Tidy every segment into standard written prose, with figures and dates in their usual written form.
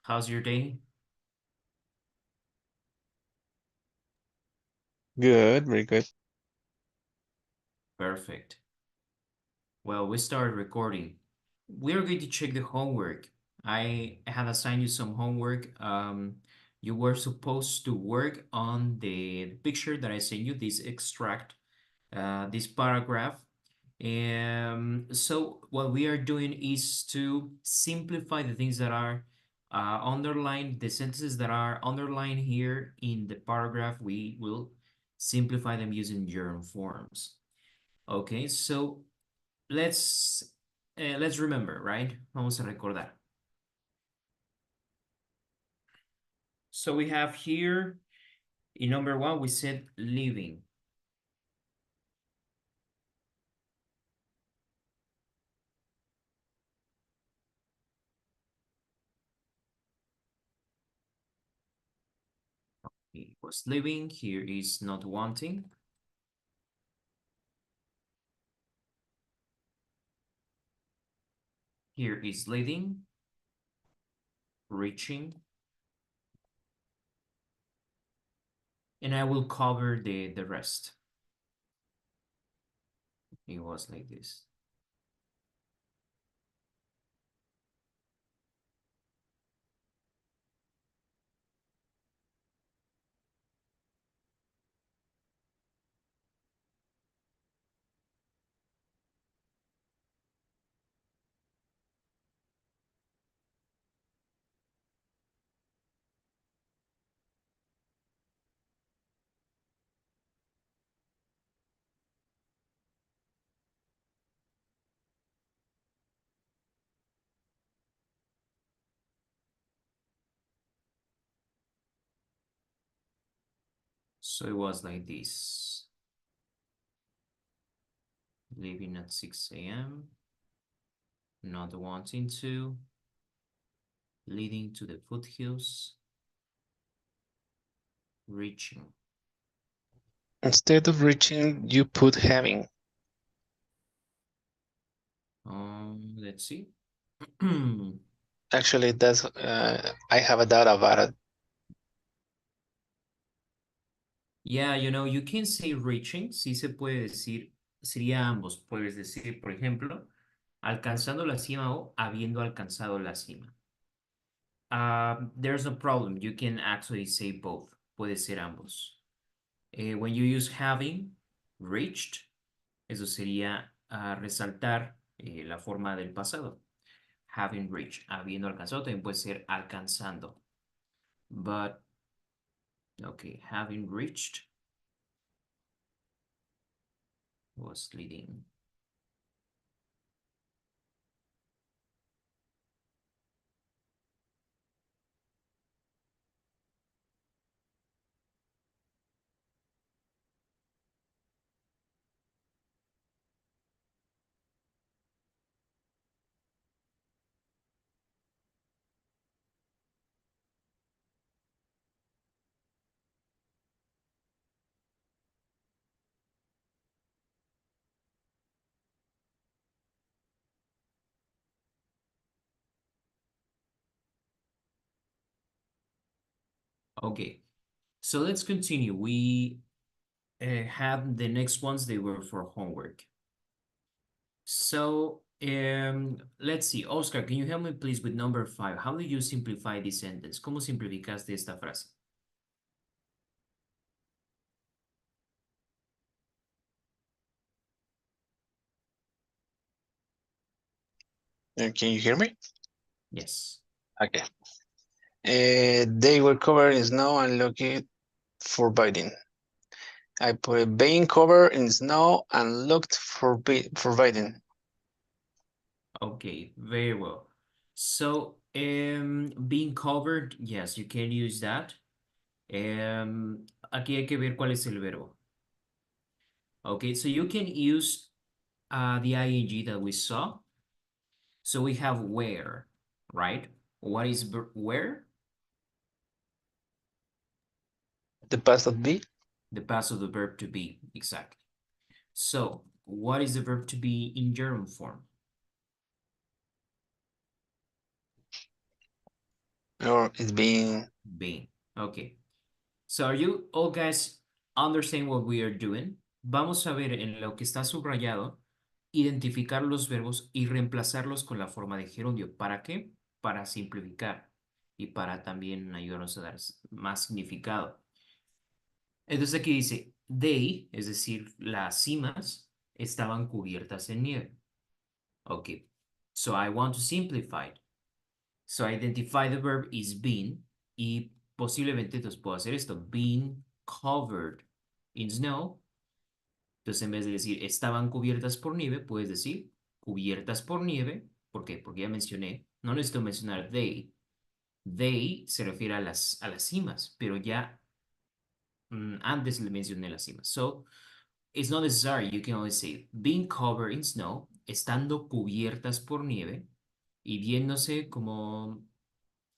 How's your day? Good, very good. Perfect. Well, we started recording. We are going to check the homework. I have assigned you some homework. You were supposed to work on the picture that I sent you, this extract, this paragraph. So what we are doing is to simplify the things that are underlined, the sentences that are underlined here in the paragraph. We will simplify them using gerund forms. Okay, so let's let's remember, right? Vamos a recordar. So we have here in number one, we said living. He was living. Here is not wanting. Here is leading, reaching, and I will cover the rest. It was like this. So it was like this. Leaving at 6 a.m., not wanting to, leading to the foothills, reaching. Instead of reaching, you put having. Let's see. Actually, that's I have a doubt about it. Yeah, you can say reaching, sí se puede decir, sería ambos. Puedes decir, por ejemplo, alcanzando la cima o habiendo alcanzado la cima. There's no problem. You can actually say both. Puede ser ambos. When you use having, reached, eso sería resaltar la forma del pasado. Having reached, habiendo alcanzado, también puede ser alcanzando. But, okay, having reached was leading. Okay, so let's continue. We have the next ones, they were for homework. So let's see. Oscar, can you help me please with number 5? How do you simplify this sentence? ¿Cómo simplificaste esta frase? Can you hear me? Yes. Okay. They were covered in snow and looking for biting. I put being covered in snow and looked for biting. Okay, very well. So being covered, yes, you can use that. Aquí hay que ver cuál es el verbo. Okay, so you can use the ing that we saw. So we have where, right? What is where? The past of be. The past of the verb to be, exactly. So what is the verb to be in gerund form? Or it's being. Been. Okay. So are you all guys understand what we are doing? Vamos a ver en lo que está subrayado, identificar los verbos y reemplazarlos con la forma de gerundio. ¿Para qué? Para simplificar y para también ayudarnos a dar más significado. Entonces aquí dice, they, es decir, las cimas, estaban cubiertas en nieve. Ok. So I want to simplify it. So identify the verb is been y posiblemente entonces puedo hacer esto, been covered in snow. Entonces en vez de decir estaban cubiertas por nieve, puedes decir cubiertas por nieve. ¿Por qué? Porque ya mencioné, no necesito mencionar they. They se refiere a las cimas, pero ya antes le mencioné las cimas. So it's not necessary, you can always say being covered in snow, estando cubiertas por nieve y viéndose como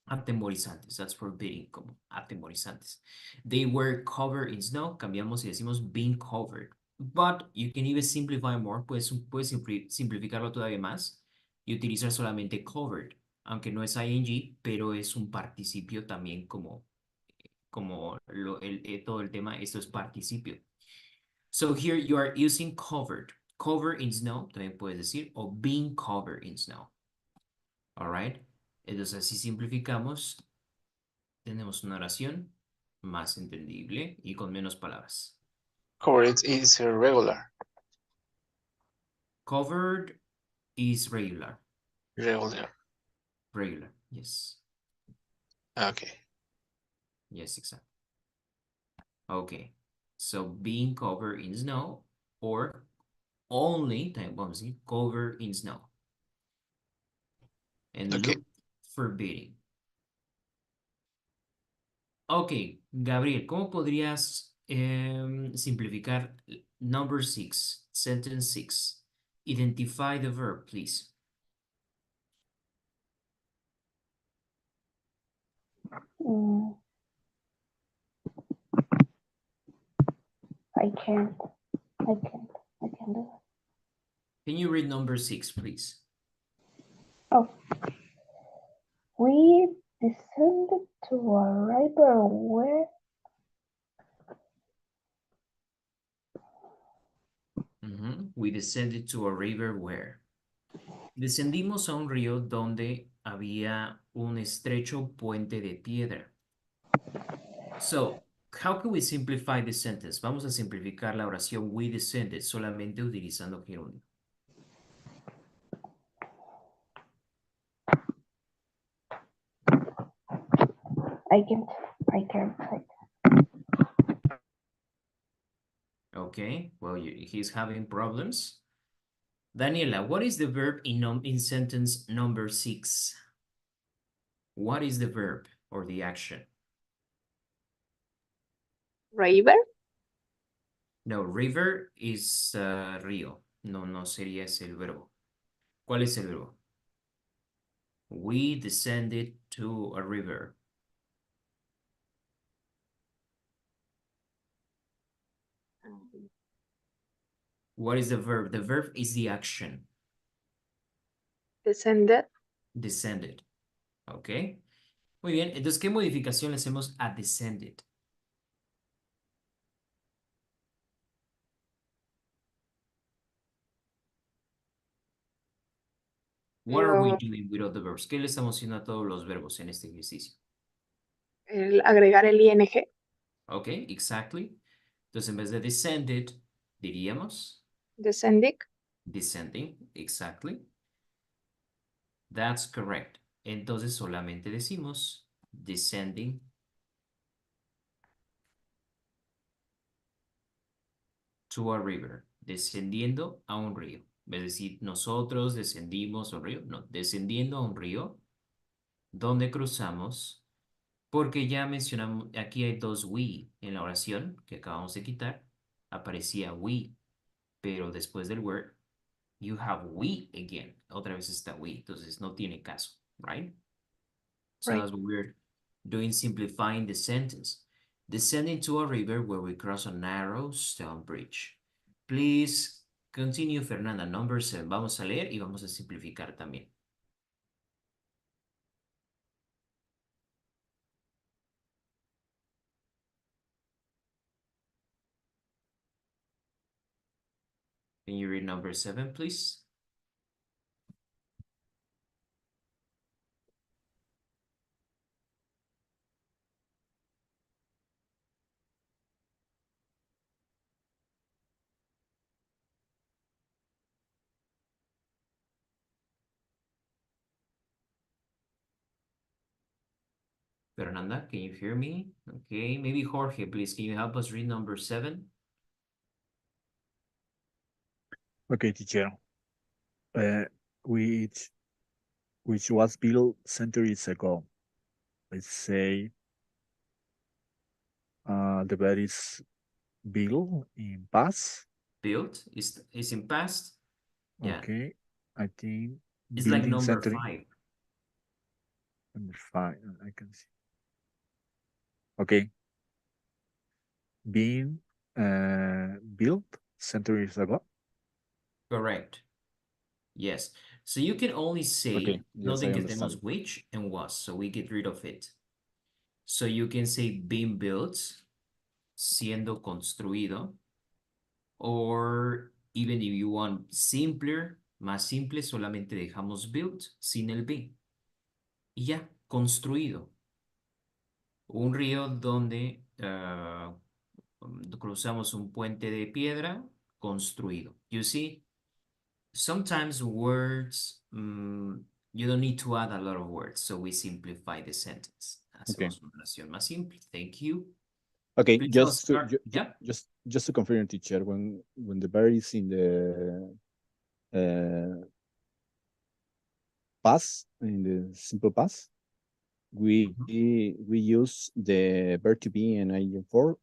atemorizantes, that's forbidding, como atemorizantes. They were covered in snow, cambiamos y decimos being covered. But you can even simplify more, puedes simplificarlo todavía más y utilizar solamente covered, aunque no es ing, pero es un participio también como todo el tema, esto es participio. So here you are using covered. Covered in snow, también puedes decir, o being covered in snow. All right. Entonces así simplificamos. Tenemos una oración más entendible y con menos palabras. Covered is regular. Covered is regular. Regular. Regular, yes. Okay. Yes, exactly. Okay. So being covered in snow or only, vamos a decir, covered in snow. And Okay. look forbidding. Ok, Gabriel, ¿cómo podrías simplificar number 6, sentence 6? Identify the verb, please. Mm, I can't. I can't do it. Can you read number 6, please? Oh. We descended to a river where We descended to a river where. Descendimos a un río donde había un estrecho puente de piedra. So, how can we simplify the sentence? Vamos a simplificar la oración we descended solamente utilizando gerundio. I can't. Okay, well, he's having problems. Daniela, what is the verb in sentence number 6? What is the verb or the action? River. No, river is río. No sería ese el verbo. ¿Cuál es el verbo? We descended to a river. What is the verb? The verb is the action. Descended. Descended. Ok. Muy bien. Entonces, ¿qué modificación le hacemos a descended? What are we doing with all the verbs? ¿Qué le estamos haciendo a todos los verbos en este ejercicio? Agregar el ing. Ok, exactly. Entonces, en vez de descended, diríamos Descending. descending, exactly. That's correct. Entonces, solamente decimos descending to a river, descendiendo a un río. Es decir, nosotros descendimos a un río, no, descendiendo a un río, donde cruzamos, porque ya mencionamos, aquí hay dos we en la oración que acabamos de quitar, aparecía we, pero después del word, you have we again, otra vez está we, entonces no tiene caso, right? So Right. that's what we're doing, simplifying the sentence. Descending to a river where we cross a narrow stone bridge. Please continue, Fernanda. Number 7. Vamos a leer y vamos a simplificar también. Can you read number 7, please? Fernanda, can you hear me? Okay, maybe Jorge, please, can you help us read number 7? Okay, teacher. Which was built centuries ago. Let's say the bed is built in past. Built is in past. Yeah, Okay, I think it's like building number century 5. number 5. I can see. Okay, being built centuries ago. Correct. Yes. So you can only say, Okay, no yes, I understand tenemos it. which and was, so we get rid of it. So you can say being built, siendo construido, or even if you want simpler, más simple, solamente dejamos built sin el be. Y ya, construido. Un río donde cruzamos un puente de piedra, construido. You see, sometimes words, you don't need to add a lot of words, so we simplify the sentence. Okay. Hacemos una oración más simple. Thank you. Okay, Please, just to Oscar. Yeah. just to confirm, teacher, when the verb is in the past, in the simple past, we use the verb to be in ing4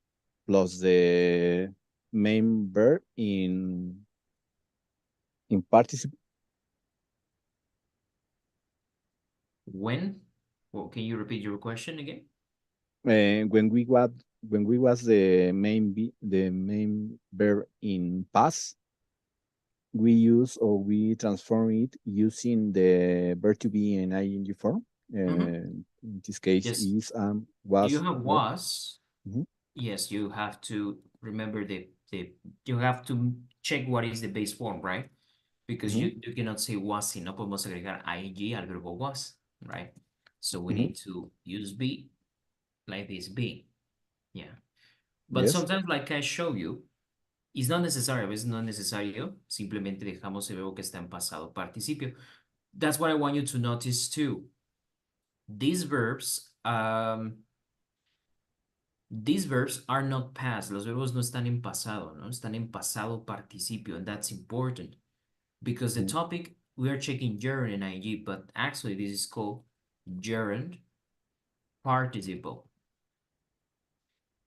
plus the main verb in participle. When? Well, can you repeat your question again? When we was the main verb in past, we use or we transform it using the verb to be in ing form. In this case, Yes. is was. You have was. Mhm. Yes, you have to remember you have to check what is the base form, right? Because you cannot say was y no podemos agregar ing al verbo was, right? So we need to use be like this, be. Yeah. But Yes. sometimes, like I show you, it's not necessary, a veces no es necesario, simplemente dejamos el verbo que está en pasado participio. That's what I want you to notice too. These verbs are not past. Los verbos no están en pasado, ¿no? Están en pasado participio, and that's important because the topic, we are checking gerund and ing, but actually this is called gerund participle.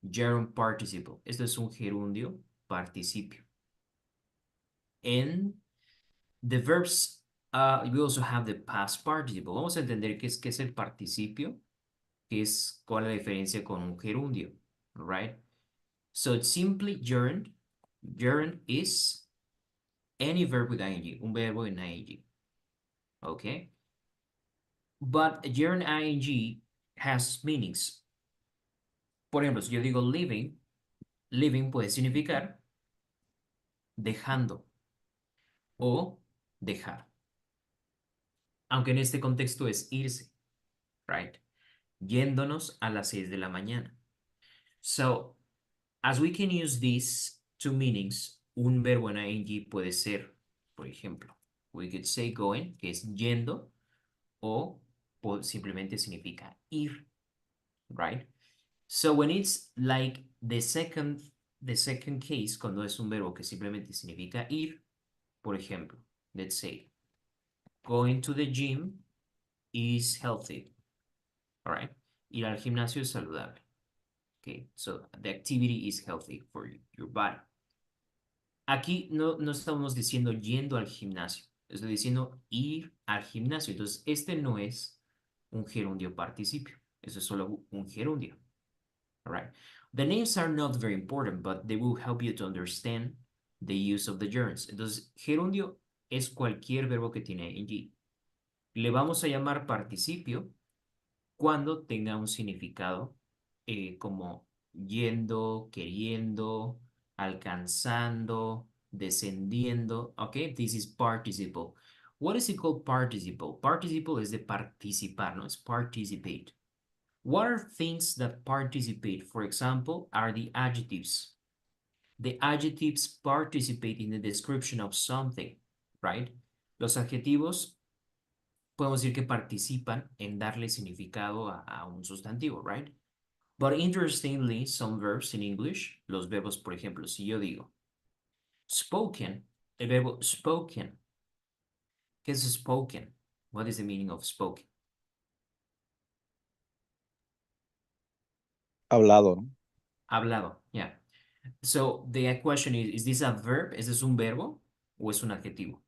Gerund participle. Esto es un gerundio participio. And the verbs, we also have the past participle. Vamos a entender qué es el participio, cuál es la diferencia con un gerundio, right? So it's simply gerund. Gerund is any verb with ing, un verbo en ing, okay? But gerund ing has meanings. Por ejemplo, si yo digo living, living puede significar dejando o dejar. Aunque en este contexto es irse, right? Yéndonos a las 6 de la mañana. So, as we can use these two meanings, un verbo en ing puede ser, por ejemplo, we could say going, que es yendo, o simplemente significa ir, right? So when it's like the second case, cuando es un verbo que simplemente significa ir, por ejemplo, let's say, going to the gym is healthy, all right? Ir al gimnasio es saludable. Okay, so the activity is healthy for your body. Aquí no estamos diciendo yendo al gimnasio, estoy diciendo ir al gimnasio. Entonces, este no es un gerundio participio, eso es solo un gerundio. All right. The names are not very important, but they will help you to understand the use of the gerunds. Entonces, gerundio es cualquier verbo que tiene ing. Le vamos a llamar participio cuando tenga un significado como yendo, queriendo, alcanzando, descendiendo. Okay, this is participle. What is it called participle? Participle is de participar, no? It's participate. What are things that participate? For example, are the adjectives. The adjectives participate in the description of something, right? Los adjetivos podemos decir que participan en darle significado a un sustantivo, right? But interestingly, some verbs in English, los verbos, por ejemplo, si yo digo spoken, el verbo spoken. ¿Qué es spoken? What is the meaning of spoken? Hablado, ¿no? Hablado, yeah. So the question is this a verb? ¿Es this un verbo o es un adjetivo?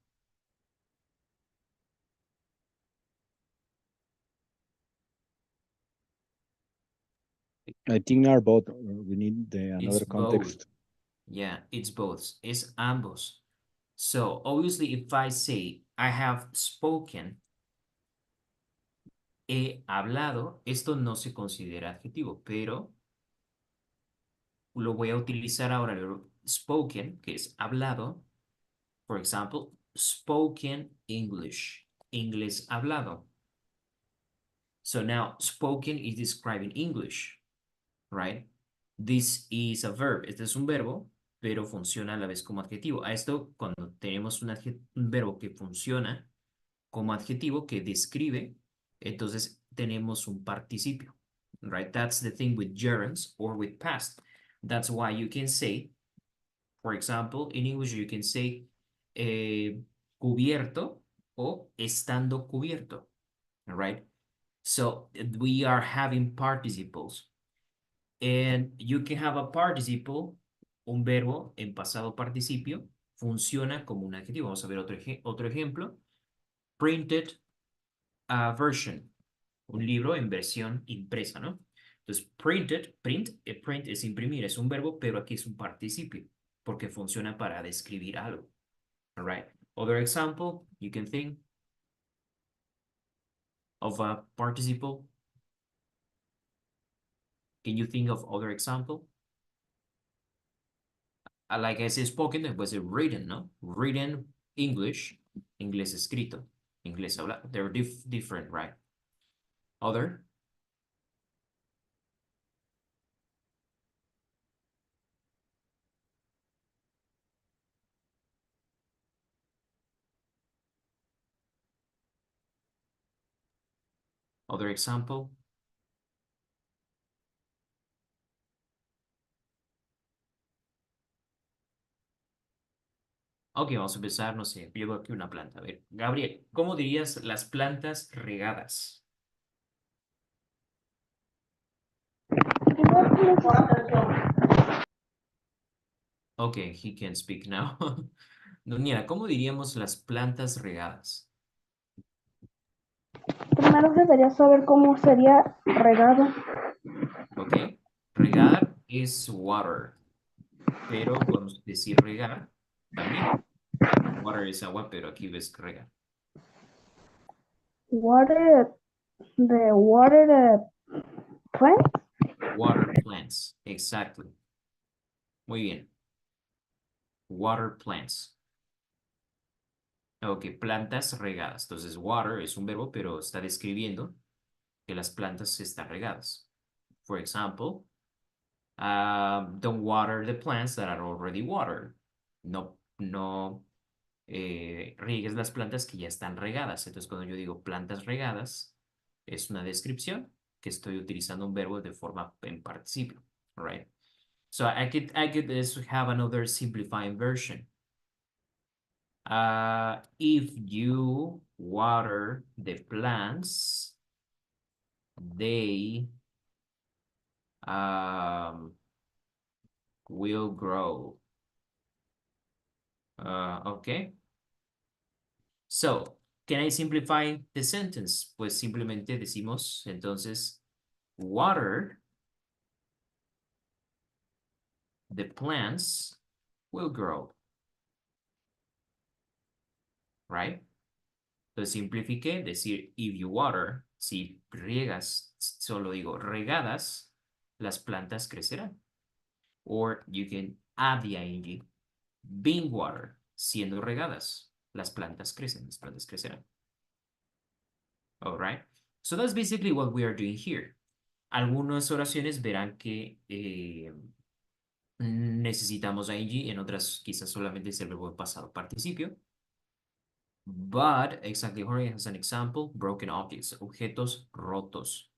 I think are both. We need another It's context. both. Yeah, it's both. It's ambos. So obviously, if I say I have spoken, he hablado, esto no se considera adjetivo, pero lo voy a utilizar ahora el verbo spoken, que es hablado. For example, spoken English, inglés hablado. So now spoken is describing English, right? This is a verb. Este es un verbo, pero funciona a la vez como adjetivo. A esto, cuando tenemos un verbo que funciona como adjetivo, que describe, entonces tenemos un participio, right? That's the thing with gerunds or with past. That's why you can say, for example, in English you can say cubierto o estando cubierto, right? So we are having participles. And you can have a participle, un verbo en pasado participio, funciona como un adjetivo. Vamos a ver otro ejemplo. Printed version, un libro en versión impresa, ¿no? Entonces, printed, print es imprimir, es un verbo, pero aquí es un participio, porque funciona para describir algo. All right. Other example, you can think of a participle. Can you think of other example? Like I said, spoken, it was written, ¿no? Written English, inglés escrito, inglés hablado. They're different, right? Other? Other example? Ok, vamos a empezar, no sé, yo veo aquí una planta. A ver, Gabriel, ¿cómo dirías las plantas regadas? Ok, he can speak now. Daniela, ¿cómo diríamos las plantas regadas? Primero debería saber cómo sería regado. Ok, regar es water, pero podemos decir regar también. Water es agua, pero aquí ves regar. Water the plant. Water plants, exactly. Muy bien. Water plants. Ok, plantas regadas. Entonces, water es un verbo, pero está describiendo que las plantas están regadas. For example, don't water the plants that are already watered. No riegues las plantas que ya están regadas. Entonces, cuando yo digo plantas regadas, es una descripción que estoy utilizando un verbo de forma en participio, right? So I could have another simplifying version. If you water the plants, they will grow. Okay. So, can I simplify the sentence? Pues simplemente decimos, entonces, water the plants will grow. Right? Entonces simplifiqué, decir if you water, si riegas, solo digo regadas, las plantas crecerán. Or you can add the ing. being watered, siendo regadas. Las plantas crecen, las plantas crecerán. All right. So that's basically what we are doing here. Algunas oraciones verán que necesitamos ing, en otras quizás solamente es el verbo pasado participio. But exactly, Jorge has an example, broken objects, objetos rotos.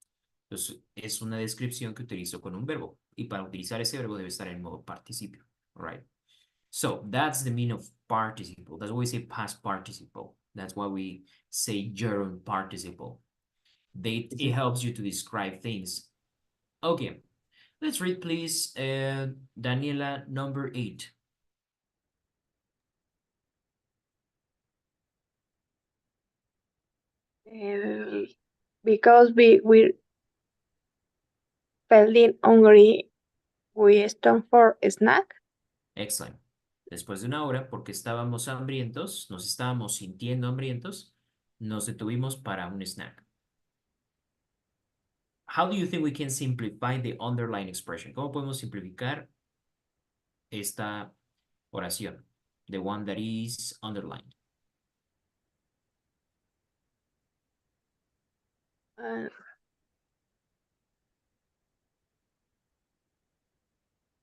Entonces, es una descripción que utilizo con un verbo. Y para utilizar ese verbo debe estar en modo participio. Right? So, that's the meaning of participle. That's why we say past participle. That's why we say gerund participle. It helps you to describe things. Okay. Let's read, please, Daniela, number 8. Because we feeling hungry, we stop for a snack. Excellent. Después de una hora, porque estábamos hambrientos, nos estábamos sintiendo hambrientos, nos detuvimos para un snack. How do you think we can simplify the underlying expression? ¿Cómo podemos simplificar esta oración? The one that is underlined.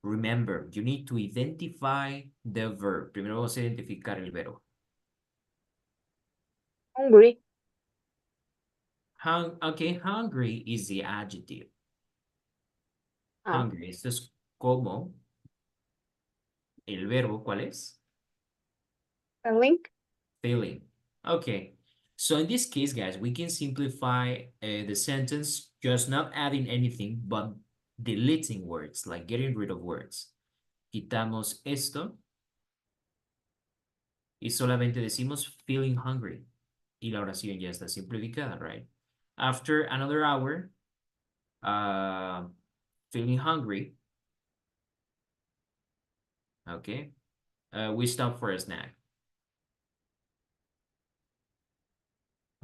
Remember, you need to identify the verb. Primero vamos a identificar el verbo. Hungry. Okay, hungry is the adjective. Ah, Hungry, esto es como el verbo, ¿cuál es? feeling. Feeling. Okay. So in this case, guys, we can simplify the sentence, just not adding anything, but deleting words, like getting rid of words. Quitamos esto y solamente decimos feeling hungry. Y la oración ya está simplificada, right? After another hour, feeling hungry, okay, we stop for a snack.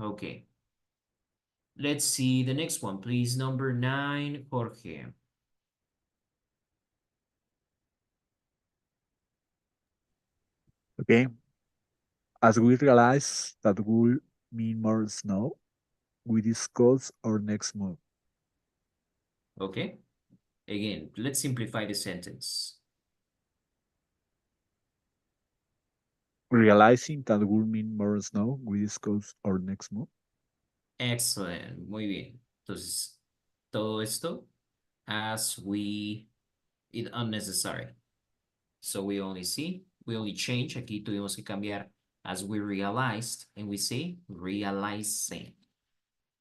Okay. Let's see the next one, please. Number 9, Jorge. Okay. As we realize that will mean more snow, we discuss our next move. Okay. Again, let's simplify the sentence. Realizing that will mean more snow, we discuss our next move. Excellent. Muy bien. Entonces, todo esto as we, it unnecessary. So we only change. Aquí tuvimos que cambiar as we realized, and we say realizing.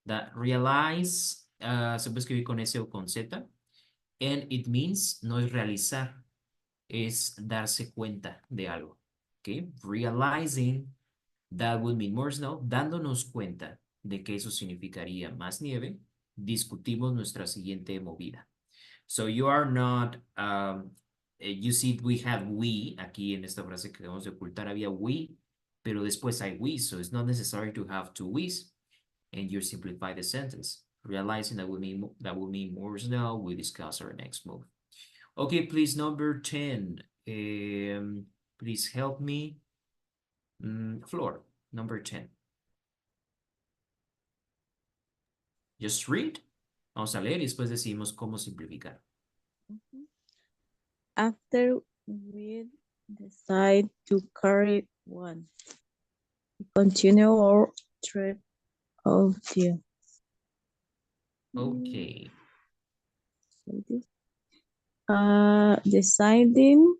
That realize se puede escribir con S o con Z, and it means no es realizar, es darse cuenta de algo. Okay, realizing that would mean more snow, dándonos cuenta de que eso significaría más nieve, discutimos nuestra siguiente movida. So you are not, you see, we have we, aquí en esta frase que acabamos de ocultar había we, pero después hay we, so it's not necessary to have two we's, and you simplify the sentence. Realizing that would mean more snow, we discuss our next move. Okay, please, number 10. Please help me. Flor, number 10. Just read. Vamos a leer y después decimos cómo simplificar. After we decide to carry one, we continue our trip out here. Okay. Deciding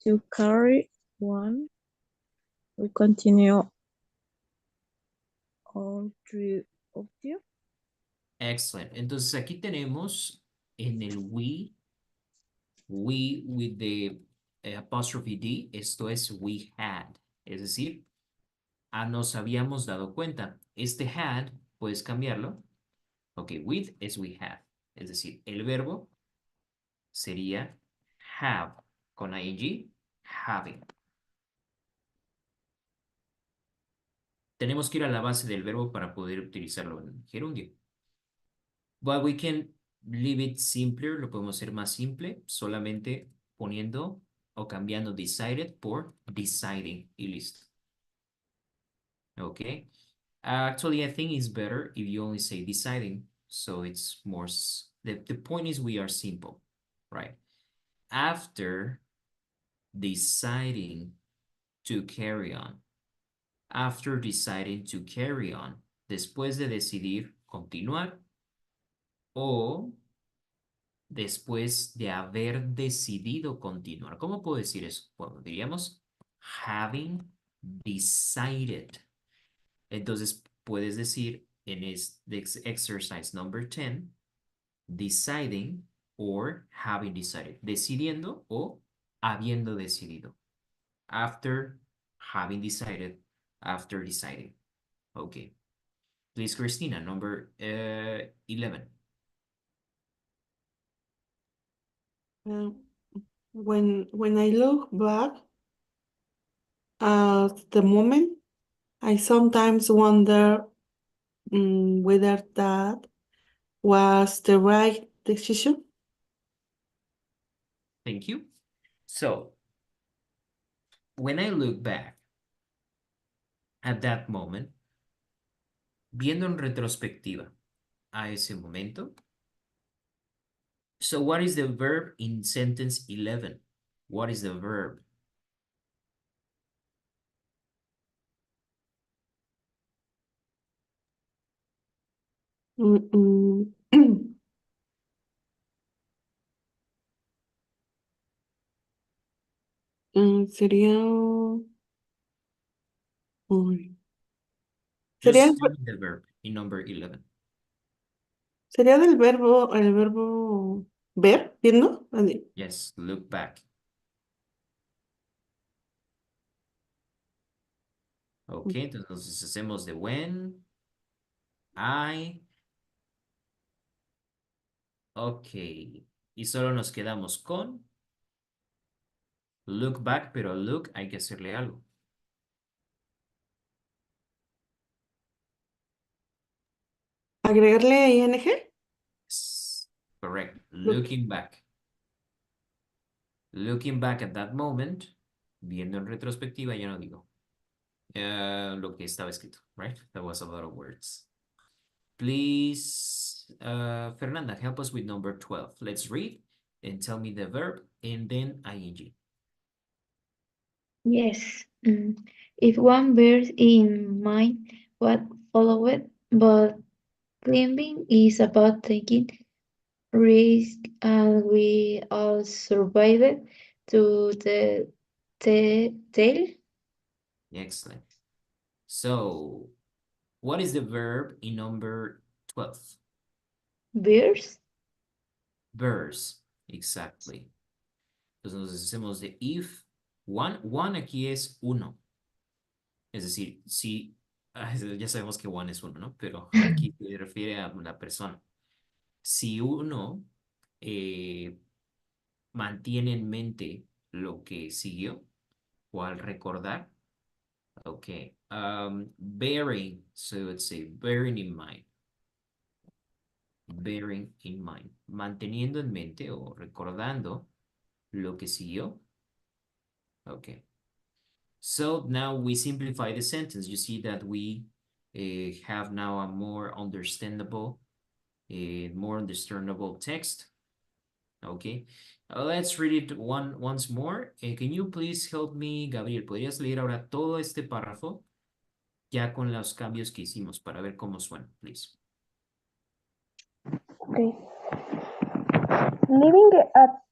to carry one, we continue all three of you. Excellent. Entonces aquí tenemos en el we with the apostrophe D, esto es we had. Es decir, nos habíamos dado cuenta. Este had, puedes cambiarlo. Ok, with es we had. Es decir, el verbo sería have con ing, having. Tenemos que ir a la base del verbo para poder utilizarlo en gerundio. But we can leave it simpler, lo podemos hacer más simple, solamente poniendo o cambiando decided por deciding y listo. Okay. Actually, I think it's better if you only say deciding, so it's more, the point is we are simple, right? After deciding to carry on, after deciding to carry on, después de decidir continuar, o después de haber decidido continuar. ¿Cómo puedo decir eso? Bueno, diríamos having decided. Entonces, puedes decir en este exercise number 10, deciding or having decided. Decidiendo o habiendo decidido. After having decided, after deciding. Okay. Please, Christina, number 11. When I look back at the moment, I sometimes wonder whether that was the right decision. Thank you. So, when I look back at that moment, viendo en retrospectiva a ese momento. So what is the verb in sentence 11? What is the verb? Sería... Just Sería, tell me the verb in number 11. sería el verbo ver, viendo. Yes, look back. Ok, entonces hacemos de when, I. Ok, y solo nos quedamos con look back, pero look hay que hacerle algo. ¿Agregarle ing? Yes, correct, looking back. Looking back at that moment, viendo en retrospectiva, ya no digo lo que estaba escrito, right? That was a lot of words. Please, Fernanda, help us with number 12. Let's read and tell me the verb and then ing. Yes. If one bears in mind what followed, but climbing is about taking risk, and we all survived to the tail. Excellent. So, what is the verb in number 12? Bears. Verse, exactly. Entonces nos hacemos de if, one aquí es uno. Es decir, si, ya sabemos que one es uno, ¿no? Pero aquí se refiere a una persona. Si uno mantiene en mente lo que siguió o al recordar, ok, bearing, so let's say bearing in mind, manteniendo en mente o recordando lo que siguió, ok. So now we simplify the sentence. You see that we have now a more understandable text. Okay, let's read it once more. Can you please help me, Gabriel? ¿Podrías leer ahora todo este párrafo? Ya con los cambios que hicimos para ver cómo suena, please. Okay. Leaving at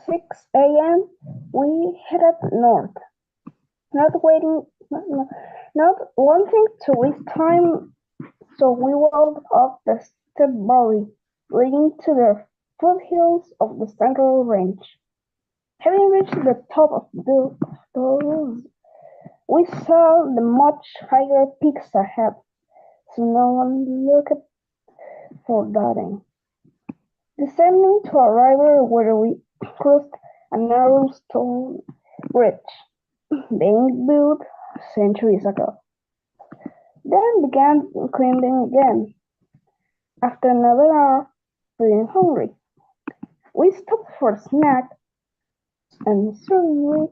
6 a.m., we headed north. Not wanting to waste time, so we walked up the steep valley leading to the foothills of the Central Range. Having reached the top of those, we saw the much higher peaks ahead, so no one looked for that. Descending to a river where we crossed a narrow stone bridge, being built centuries ago. Then began climbing again. After another hour, feeling hungry, we stopped for a snack and suddenly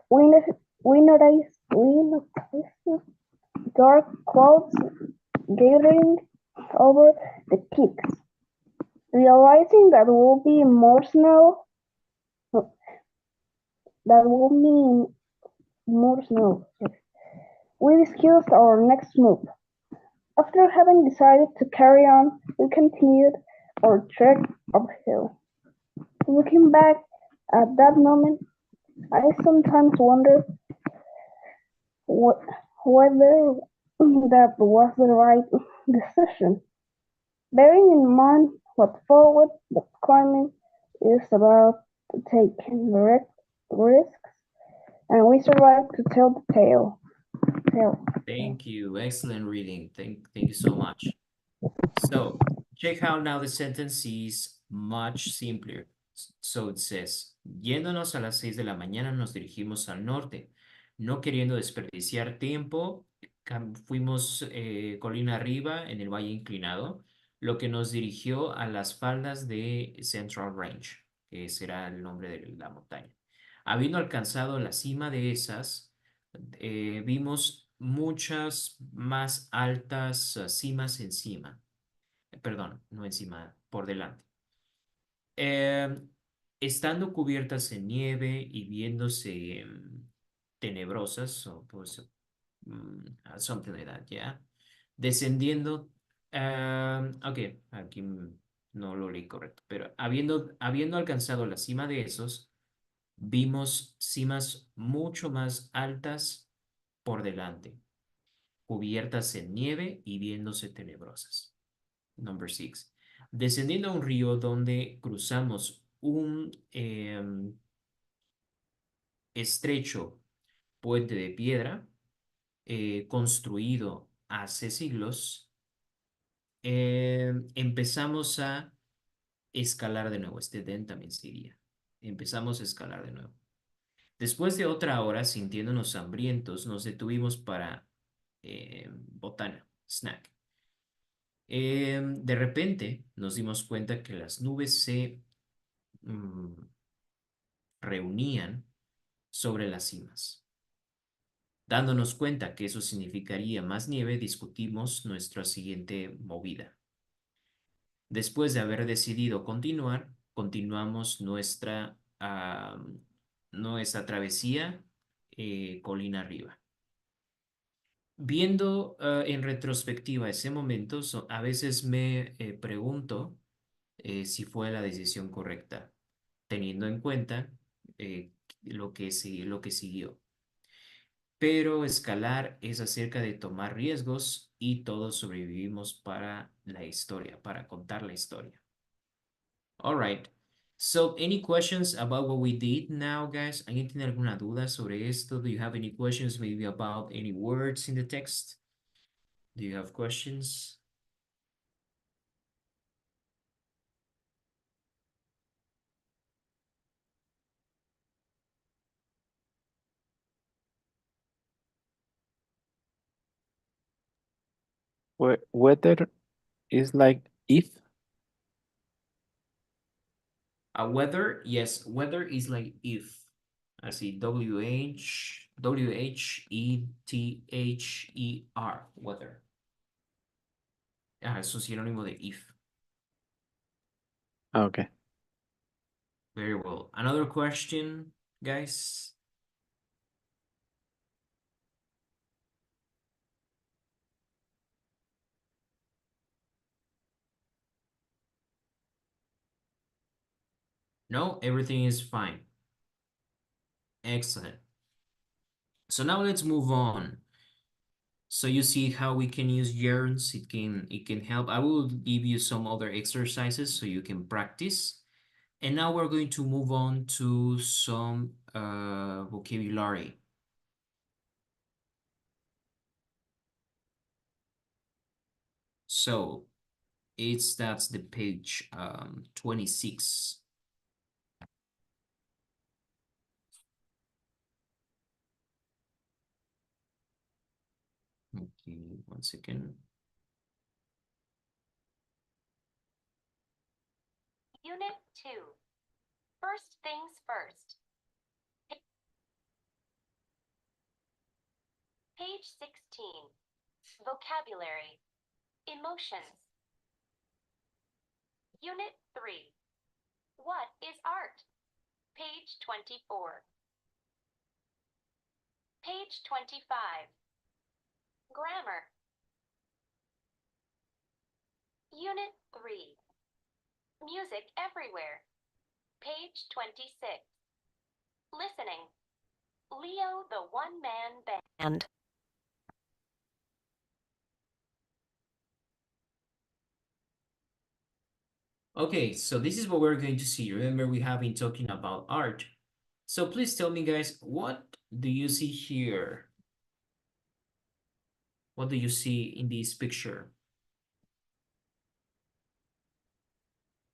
we noticed dark clouds gathering over the peaks. Realizing that will be more snow, that will mean more snow. We discussed our next move. After having decided to carry on, we continued our trek uphill. Looking back at that moment, I sometimes wonder whether that was the right decision. Bearing in mind what forward the climbing is about to take risks, and we survived to tell the tale. Thank you. Excellent reading. Thank you so much. So check how now the sentence is much simpler. So it says, yéndonos a las 6 de la mañana nos dirigimos al norte. No queriendo desperdiciar tiempo, fuimos colina arriba en el valle inclinado, lo que nos dirigió a las faldas de Central Range, que será el nombre de la montaña. Habiendo alcanzado la cima de esas, vimos muchas más altas cimas encima. Perdón, no encima, por delante. Estando cubiertas en nieve y viéndose tenebrosas, o pues, something like that, yeah. Descendiendo, ok, aquí no lo leí correcto, pero habiendo alcanzado la cima de esos, vimos cimas mucho más altas por delante, cubiertas en nieve y viéndose tenebrosas. Number 6. Descendiendo a un río donde cruzamos un estrecho puente de piedra construido hace siglos, empezamos a escalar de nuevo. Este den también sería. Empezamos a escalar de nuevo. Después de otra hora, sintiéndonos hambrientos, nos detuvimos para botana, snack. De repente nos dimos cuenta que las nubes se reunían sobre las cimas. Dándonos cuenta que eso significaría más nieve, discutimos nuestra siguiente movida. Después de haber decidido continuar, continuamos nuestra travesía colina arriba. Viendo en retrospectiva ese momento, a veces me pregunto si fue la decisión correcta, teniendo en cuenta lo que siguió. Pero escalar es acerca de tomar riesgos y todos sobrevivimos para la historia, para contar la historia. All right. So, any questions about what we did now, guys? ¿Alguien tiene alguna duda sobre esto? Do you have any questions maybe about any words in the text? Do you have questions? Whether is like if. Weather, yes, weather is like if. I see WHETHER, weather. Es un sinónimo de if. Okay. Very well. Another question, guys? No, everything is fine. Excellent. So now let's move on. So you see how we can use gerunds. It can help. I will give you some other exercises so you can practice. And now we're going to move on to some vocabulary. So that's the page 26. Okay, 1 second. Unit 2. First things first. Page 16. Vocabulary. Emotions. Unit 3. What is art? Page 24. Page 25. Grammar. Unit 3. Music everywhere. Page 26. Listening. Leo the one-man band. Okay, so this is what we're going to see. Remember, we have been talking about art. So please tell me, guys, what do you see here? What do you see in this picture?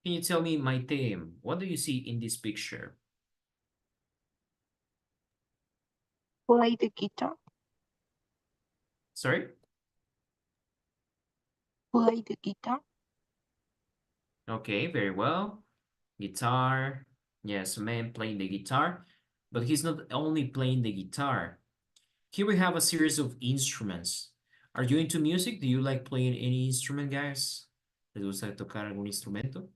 Can you tell me, Maite, what do you see in this picture? Play the guitar. Sorry? Play the guitar. Okay, very well. Guitar. Yes, a man playing the guitar, but he's not only playing the guitar. Here we have a series of instruments. Are you into music? Do you like playing any instrument, guys? ¿Les gusta tocar algún instrumento?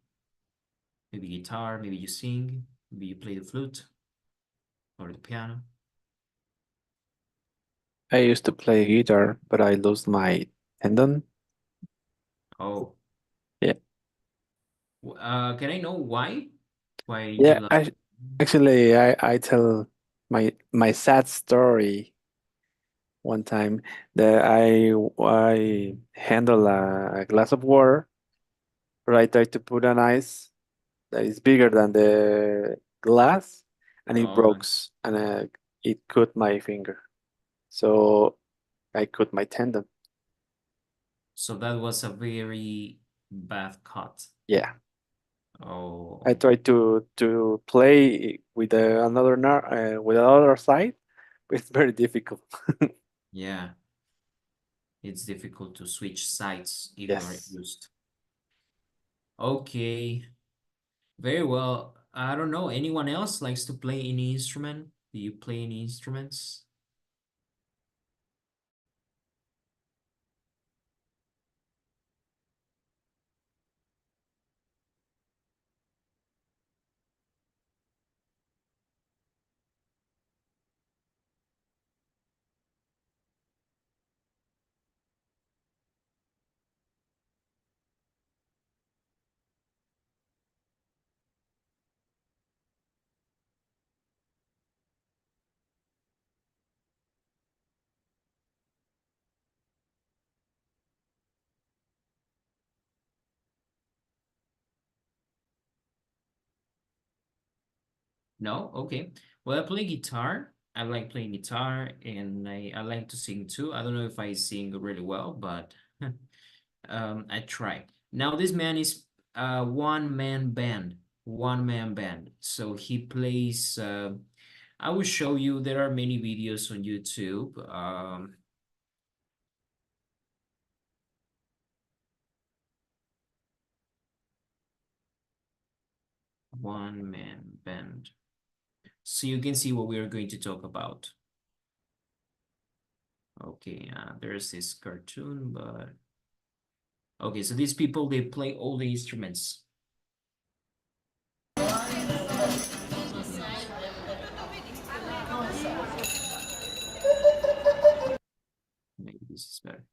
Maybe guitar, maybe you sing, maybe you play the flute or the piano. I used to play guitar, but I lost my tendon. Oh. Yeah. Can I know why? Why did Yeah, you like? actually I tell my sad story one time that I handle a glass of water, but I tried to put an ice that is bigger than the glass, and it Oh, broke, and it cut my finger. So I cut my tendon. so that was a very bad cut. Yeah. Oh, I tried to play with with another side, but it's very difficult. yeah. It's difficult to switch sides if you are Yes. used. Okay. Very well. I don't know. Anyone else likes to play any instrument? Do you play any instruments? No? Okay. Well, I play guitar. I like playing guitar and I like to sing too. I don't know if I sing really well, but I try. Now this man is a one-man band. One-man band. So he plays I will show you, there are many videos on YouTube. One-man band. So you can see what we are going to talk about. Okay, there's this cartoon, but okay, so these people, they play all the instruments. Maybe this is better.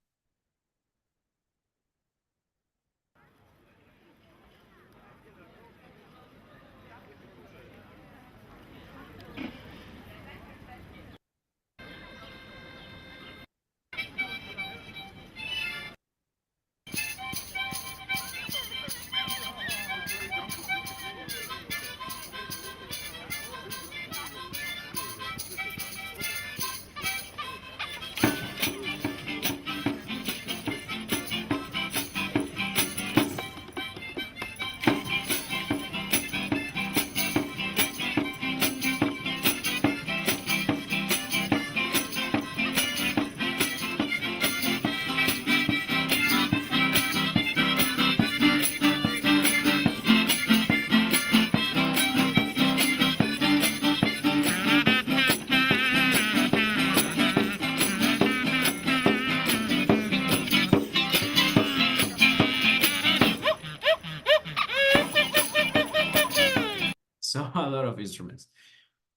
So a lot of instruments.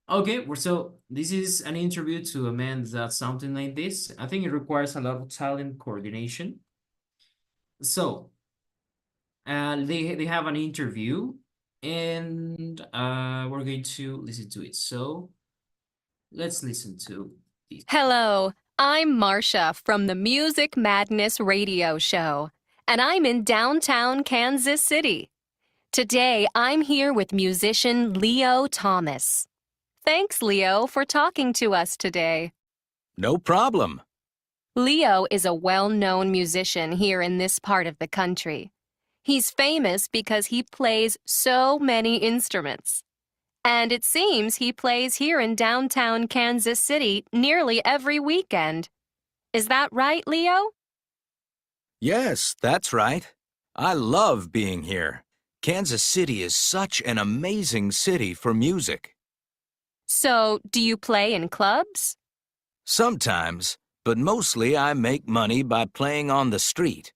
Okay, so this is an interview to a man that's something like this. I think it requires a lot of talent coordination. So they have an interview and we're going to listen to it. So let's listen to this. Hello, I'm Marcia from the Music Madness radio show, and I'm in downtown Kansas City. Today, I'm here with musician Leo Thomas. Thanks, Leo, for talking to us today. No problem. Leo is a well-known musician here in this part of the country. He's famous because he plays so many instruments. And it seems he plays here in downtown Kansas City nearly every weekend. Is that right, Leo? Yes, that's right. I love being here. Kansas City is such an amazing city for music. So, do you play in clubs? Sometimes, but mostly I make money by playing on the street.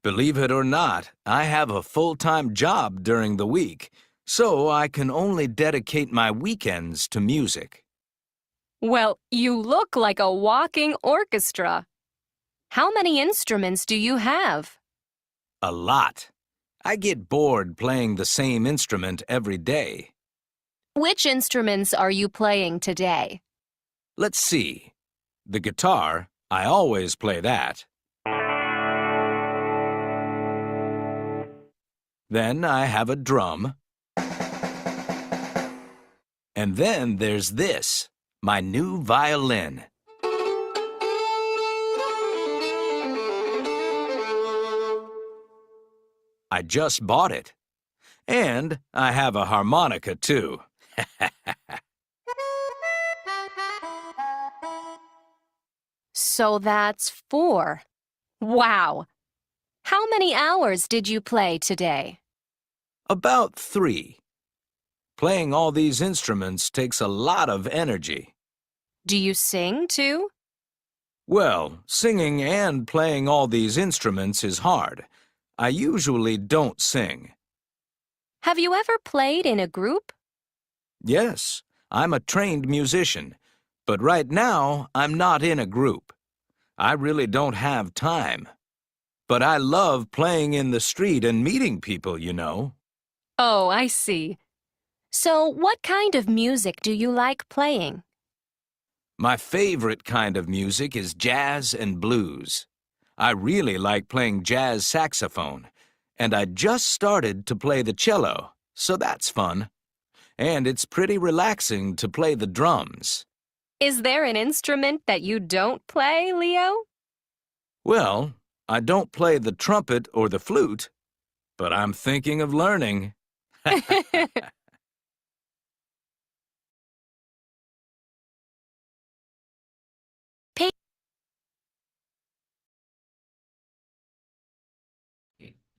Believe it or not, I have a full-time job during the week, so I can only dedicate my weekends to music. Well, you look like a walking orchestra. How many instruments do you have? A lot. I get bored playing the same instrument every day. Which instruments are you playing today? Let's see. The guitar, I always play that. Then I have a drum. And then there's this, my new violin. I just bought it. And I have a harmonica, too. So that's 4. Wow! How many hours did you play today? About 3. Playing all these instruments takes a lot of energy. Do you sing, too? Well, singing and playing all these instruments is hard. I usually don't sing. Have you ever played in a group? Yes, I'm a trained musician, but right now I'm not in a group. I really don't have time. But I love playing in the street and meeting people, you know. Oh, I see. So, what kind of music do you like playing? My favorite kind of music is jazz and blues. I really like playing jazz saxophone, and I just started to play the cello, so that's fun. And it's pretty relaxing to play the drums. Is there an instrument that you don't play, Leo? Well, I don't play the trumpet or the flute, but I'm thinking of learning.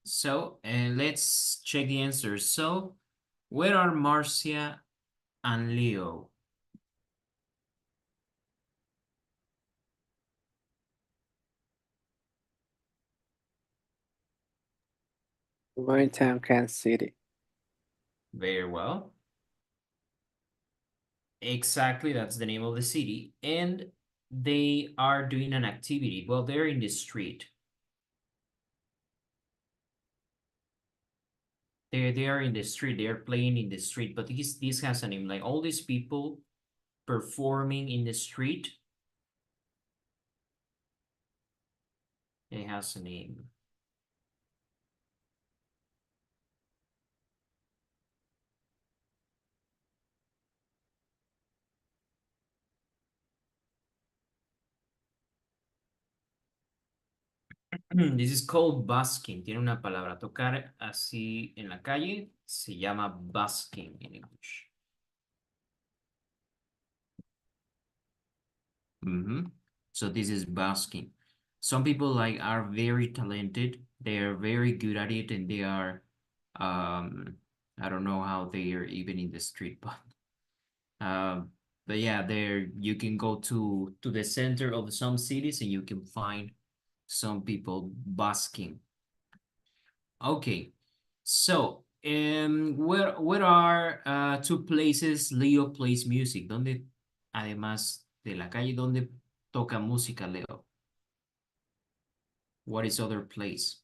So, let's check the answers. So, where are Marcia and Leo? My town, Kansas City. Very well. Exactly, that's the name of the city. And they are doing an activity. Well, they're in the street. They are in the street. They are playing in the street. But this has a name. Like all these people performing in the street. It has a name. This is called busking. Tiene una palabra. Tocar así en la calle se llama busking in English. So this is busking. Some people are very talented. They are very good at it, and they are, I don't know how they are even in the street, but yeah, you can go to the center of some cities and you can find some people busking. Okay, so Where are two places Leo plays music? ¿Dónde, además de la calle, dónde toca música Leo? What is other place?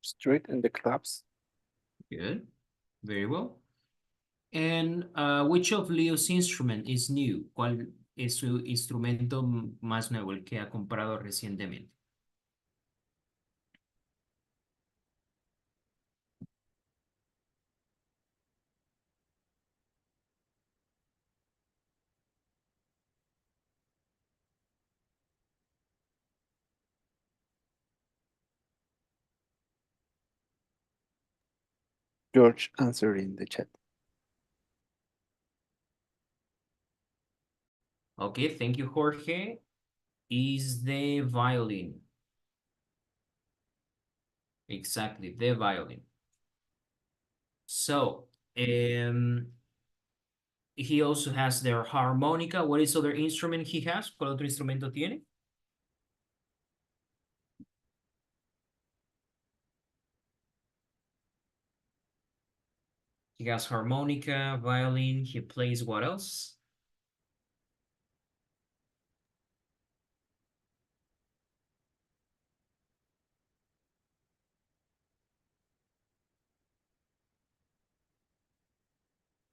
Street in the clubs. Good, very well. And which of Leo's instrument is new? ¿Cuál es su instrumento más nuevo, el que ha comprado recientemente? George answered in the chat. Okay, thank you, Jorge. Is the violin. Exactly, the violin. So, he also has their harmonica. What is other instrument he has? ¿Cuál otro instrumento tiene? He has harmonica, violin. He plays what else?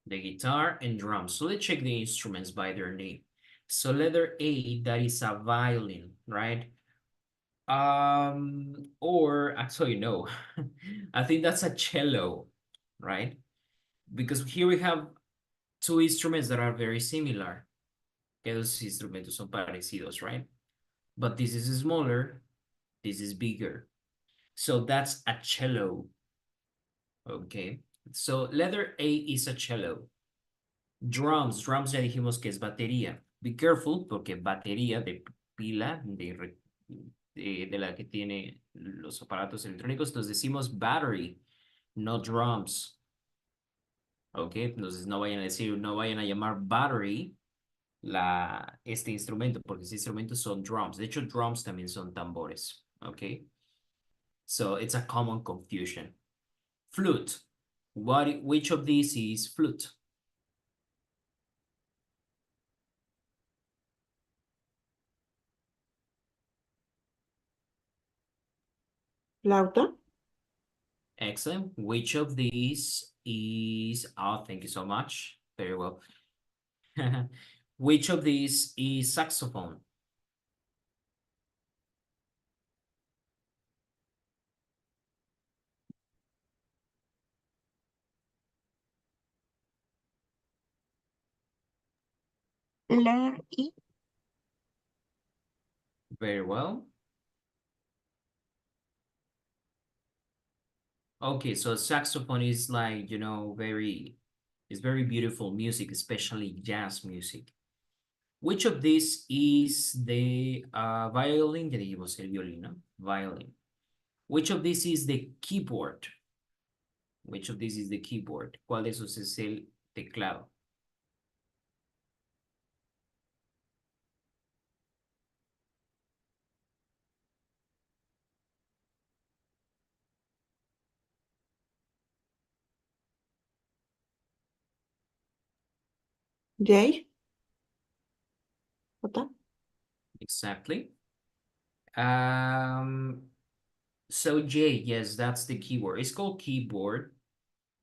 The guitar and drums. So let's check the instruments by their name. So letter A, that is a violin, right? Or actually no, I think that's a cello, right? Because here we have two instruments that are very similar. Que los instrumentos son parecidos, right? But this is smaller, this is bigger. So that's a cello. Okay, so letter A is a cello. Drums ya dijimos que es batería. Be careful, porque batería de pila, de la que tiene los aparatos electrónicos, entonces decimos battery, no drums. Ok, entonces no vayan a decir, no vayan a llamar battery este instrumento, porque este instrumento son drums. De hecho, drums también son tambores. Ok, so it's a common confusion. Flute. Which of these is flute? Flauta. Excellent. Which of these is, oh, thank you so much. Very well. Which of these is saxophone? Letter E. Very well. Okay, so saxophone is like, you know, it's very beautiful music, especially jazz music. Which of these is the violin? Ya dijimos el violino, violin. Which of these is the keyboard? Which of these is the keyboard? ¿Cuál de esos es el teclado? J. J. Exactly. So J, yes, that's the keyboard. It's called keyboard.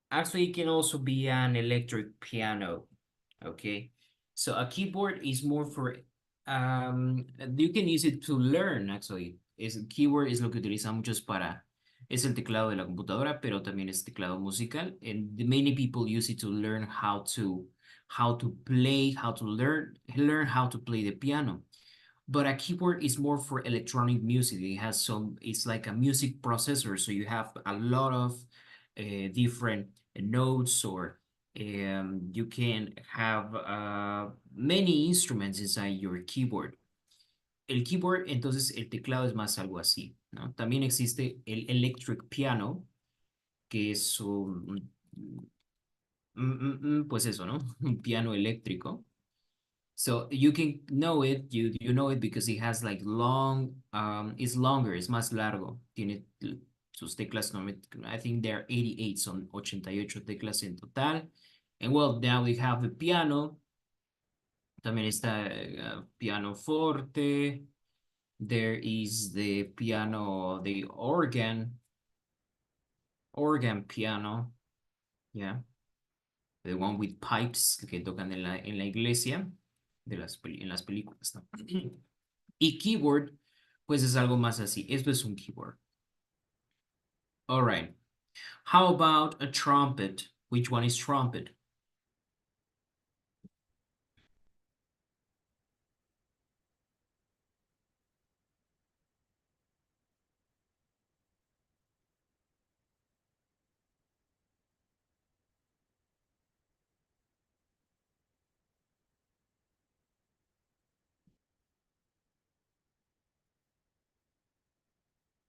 Actually, it can also be an electric piano. Okay. So a keyboard is more for, you can use it to learn, actually. Keyboard es lo que utilizamos muchos para, es el teclado de la computadora, pero también es teclado musical. And many people use it to learn how to play, learn how to play the piano. But a keyboard is more for electronic music. It's like a music processor. So you have a lot of different notes, or you can have many instruments inside your keyboard. El keyboard, entonces el teclado es más algo así, ¿no? También existe el electric piano, que es pues eso, ¿no? Un piano eléctrico. So you can know it, you know it because it has like it's longer, es más largo. Tiene sus teclas, I think there are 88, son 88 teclas en total. And well, now we have the piano. También está piano forte. There is the piano, the organ piano, yeah. The one with pipes que tocan en la iglesia, en las películas, ¿no? Y keyboard, pues es algo más así. Esto es un keyboard. All right. How about a trumpet? Which one is trumpet?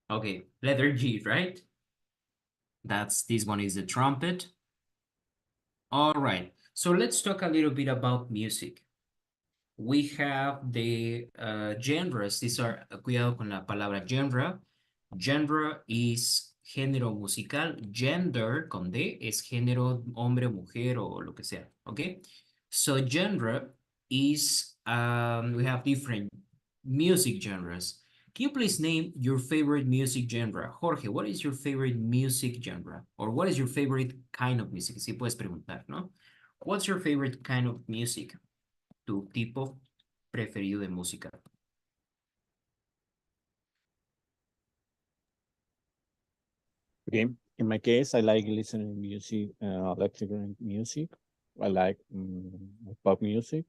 Okay, letter G, right? This one is the trumpet. All right, so let's talk a little bit about music. We have the genres. These are, cuidado con la palabra genre. Genre is género musical. Gender, con D, es género hombre, mujer o lo que sea, okay? So genre is, we have different music genres. Can you please name your favorite music genre? Jorge, what is your favorite music genre? Or what is your favorite kind of music? Si puedes preguntar, ¿no? What's your favorite kind of music? Tu tipo preferido de música. Okay, in my case, I like listening music, electronic music. I like pop music.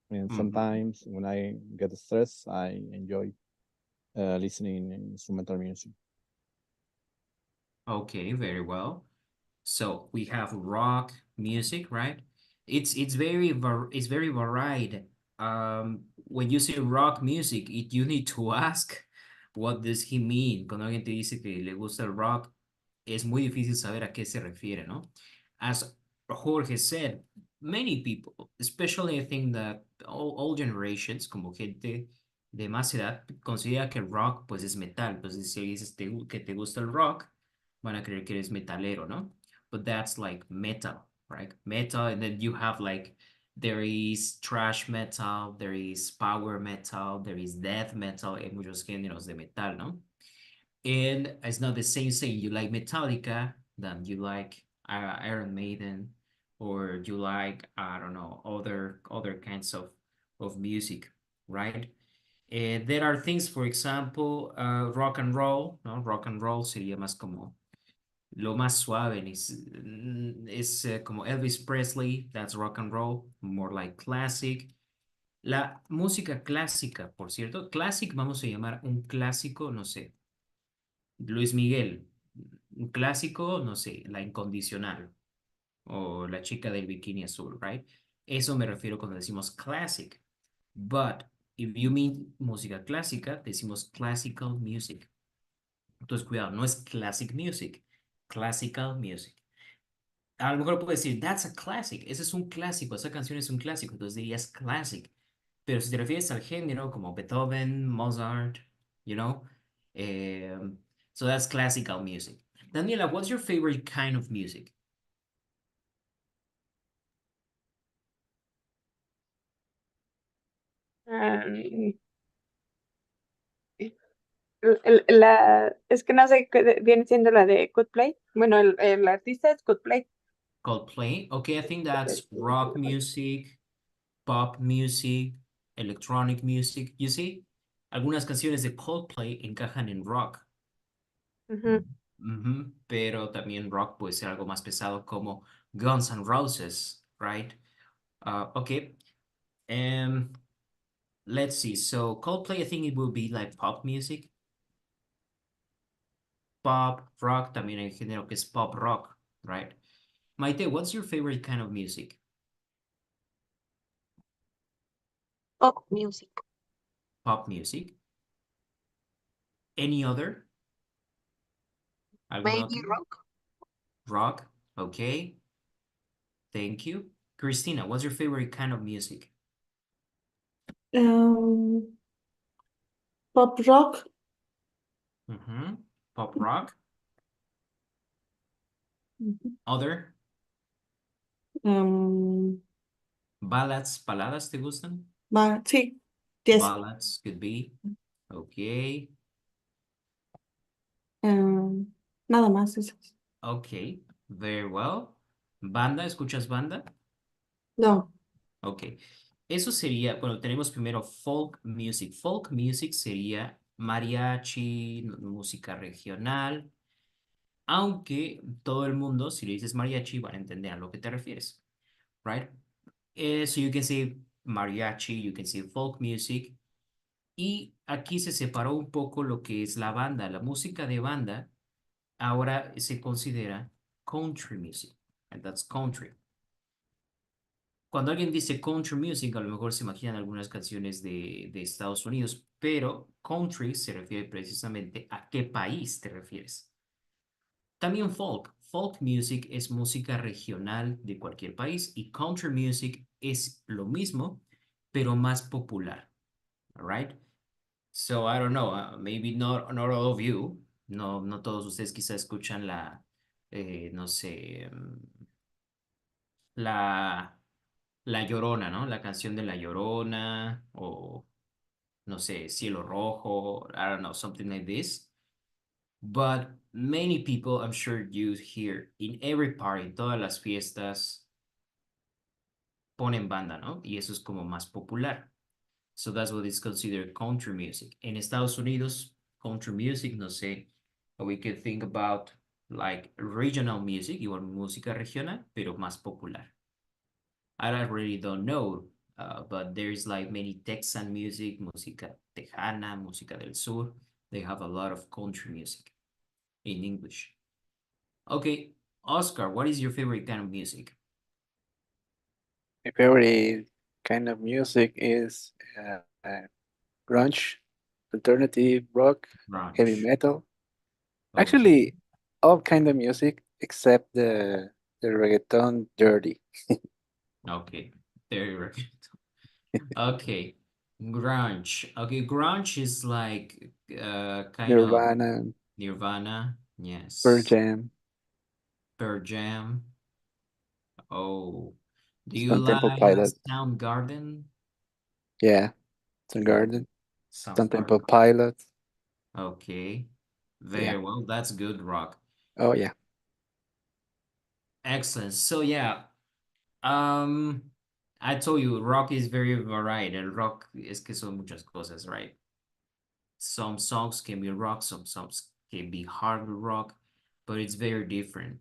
And sometimes when I get stressed, I enjoy listening instrumental music. Okay, very well. So we have rock music, right? It's very varied. When you say rock music, you need to ask what does he mean. Cuando alguien te dice que le gusta el rock, es muy difícil saber a qué se refiere, ¿no? As Jorge said, many people, especially I think that all generations, como gente de más edad, considera que el rock pues es metal. Pues si dices que te gusta el rock, van a creer que eres metalero, ¿no? But that's like metal, right? Metal, and then you have like, there is thrash metal, there is power metal, there is death metal, hay muchos géneros de metal, ¿no? And it's not the same saying you like Metallica than you like Iron Maiden, or you like, I don't know, other kinds of music, right? There are things, for example, rock and roll, ¿no? Rock and roll sería más como lo más suave, es como Elvis Presley, that's rock and roll, more like classic. La música clásica, por cierto, classic vamos a llamar un clásico, no sé, Luis Miguel, un clásico, no sé, La Incondicional o La Chica del Bikini Azul, right? Eso me refiero cuando decimos classic. But if you mean música clásica, decimos classical music. Entonces, cuidado, no es classic music, classical music. A lo mejor puedes decir, that's a classic, ese es un clásico, esa canción es un clásico, entonces dirías classic. Pero si te refieres al género como Beethoven, Mozart, you know, so that's classical music. Daniela, what's your favorite kind of music? Es que no sé qué viene siendo la de Coldplay. Bueno, el artista es Coldplay. Coldplay, okay, I think that's rock music, pop music, electronic music. You see, algunas canciones de Coldplay encajan en rock. Pero también rock puede ser algo más pesado como Guns N' Roses, right? Okay. Let's see. So Coldplay, I think it will be like pop music. Pop, rock, también hay género que es pop rock, right? Maite, what's your favorite kind of music? Pop music. Pop music. Any other? ¿Algún Maybe otro? rock. Rock. Okay. Thank you. Christina, what's your favorite kind of music? Pop rock. Pop rock. Other? Ballads. ¿Baladas te gustan? Sí. Yes. Ballads could be. Okay. Nada más eso. Okay. Very well. ¿Banda? ¿Escuchas banda? No. Ok. Eso sería, bueno, tenemos primero folk music. Folk music sería mariachi, música regional, aunque todo el mundo, si le dices mariachi, van a entender a lo que te refieres, right? So you can say mariachi, you can say folk music. Y aquí se separó un poco lo que es la banda. La música de banda ahora se considera country music, and that's country. Cuando alguien dice country music, a lo mejor se imaginan algunas canciones de Estados Unidos, pero country se refiere precisamente a qué país te refieres. También folk. Folk music es música regional de cualquier país y country music es lo mismo, pero más popular. All right? So I don't know, maybe not all of you, no todos ustedes quizás escuchan no sé, La Llorona, ¿no? La canción de La Llorona o, no sé, Cielo Rojo, I don't know, something like this. But many people, I'm sure you hear in every party, todas las fiestas, ponen banda, ¿no? Y eso es como más popular. So that's what is considered country music. En Estados Unidos, country music, no sé, we could think about like regional music, igual música regional, pero más popular. I really don't know, but there's like many Texan music, música tejana, música del sur. They have a lot of country music in English. Okay, Oscar, what is your favorite kind of music? My favorite kind of music is grunge, alternative rock, heavy Grunge. metal. Okay. Actually, all kind of music except the reggaeton dirty. Okay, very right. Okay, grunge. Okay, grunge is like kind Nirvana, of Nirvana. Yes. Pearl Jam, Pearl Jam. Oh, do you Stone Temple like Pilots. Soundgarden? Yeah, Soundgarden, Stone Temple Soundgarden. Pilots. Okay, very Yeah. well. That's good rock. Oh yeah. Excellent. So yeah, I told you rock is very varied. El rock es que son muchas cosas, right? Some songs can be rock, some songs can be hard rock, but it's very different.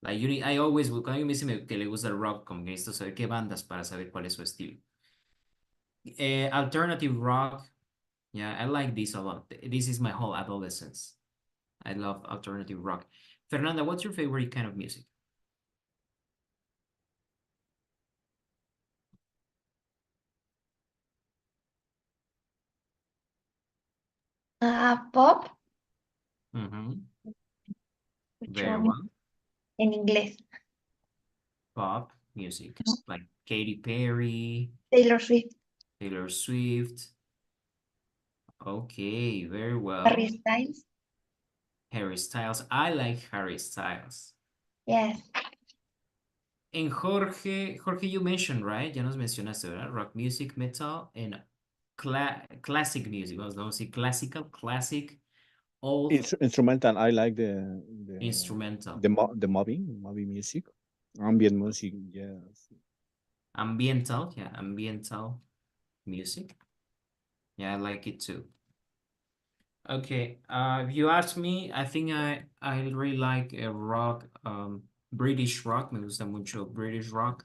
Like I always, cuando alguien me dice que le gusta el rock, como que necesito saber qué bandas para saber cuál es su estilo. Alternative rock, yeah, I like this a lot. This is my whole adolescence. I love alternative rock. Fernanda, what's your favorite kind of music? Pop, Very escucho well. en inglés. Pop music, like Katy Perry, Taylor Swift, Taylor Swift. Okay, very well. Harry Styles. Harry Styles. I like Harry Styles. Yes. And Jorge, you mentioned, right? Ya nos mencionaste, ¿verdad? Rock music, metal, and classic music. Vamos a decir classic, old Instrumental. I like the instrumental. the mobbing music, ambient music. Yes. Ambiental, yeah, ambiental music. Yeah, I like it too. Okay, if you ask me, I think I really like rock, British rock. Me gusta mucho British rock.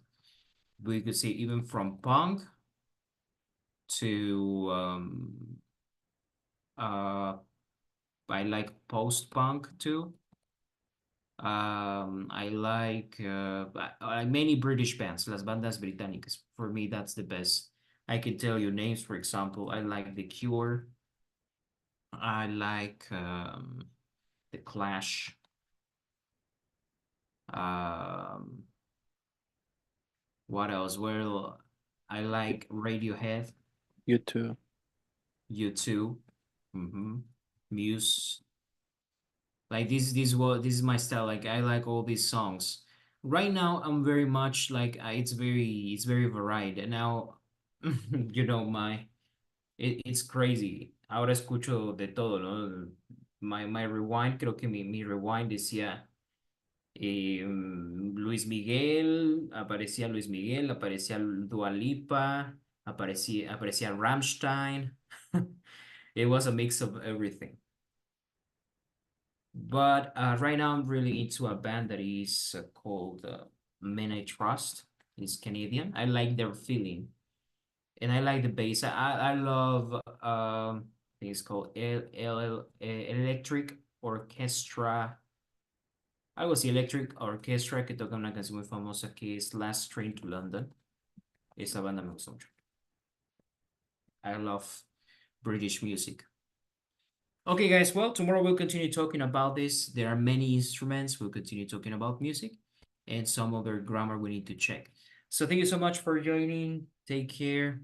We could say even from punk to I like post-punk too. I like many British bands, las bandas británicas. For me, that's the best. I can tell you names, for example. I like The Cure. I like The Clash. What else? Well, I like Radiohead, You too. U2, Muse. Like this is my style. Like I like all these songs. Right now, I'm very much like it's very varied. And now, you know, it's crazy. Ahora escucho de todo, ¿no? My rewind, creo que mi rewind decía Luis Miguel, aparecía Dua Lipa, aparecía Rammstein. It was a mix of everything. But right now I'm really into a band that is called Men I Trust. It's Canadian. I like their feeling. And I like the bass. I love I think it's called Electric Orchestra. Algo así, Electric Orchestra, que toca una canción muy famosa que es Last Train to London. Esa banda me gusta mucho. I love British music. Okay, guys, well, tomorrow we'll continue talking about this. There are many instruments. We'll continue talking about music and some other grammar we need to check. So thank you so much for joining. Take care.